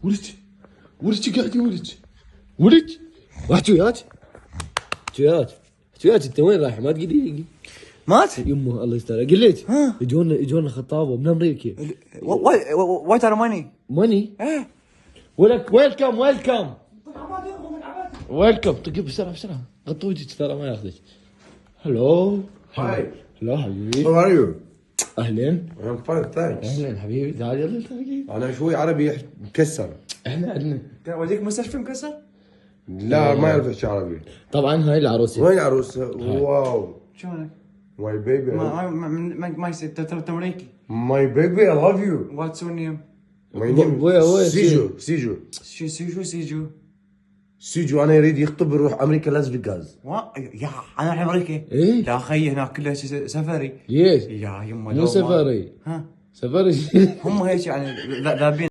ولد قاعد ولد واحد جويات انت وين رايح؟ ما تقول مات؟ يمه الله يستر. قلت يجونا خطابه من امريكا. وايت ار ماني ايه ولك ويلكم طيب بسرعه غطوا وجهك ترى ما ياخذك. هلو حبيبي. How are you? اهلين I'm fine thanks. اهلين حبيبي تعال يلا تعال. أنا شوي عربي مكسر. احنا عندنا اوديك مستشفى مكسر؟ لا ما يعرف شيء عربي. طبعا هاي العروسه. وين العروسة؟ واو. شلونك؟ My baby. ما يصير تمريكي. My baby I love you. واتس يور نيم؟ My name وين سيجو. شو سيجو؟ سيجو أنا يريد يخطب يروح أمريكا لاس فيغاس. يا انا الحين امريكا. ايه يا اخي هناك كله سفري. يس يا يمه مو سفري. ها سفري هم هيك يعني ذابين.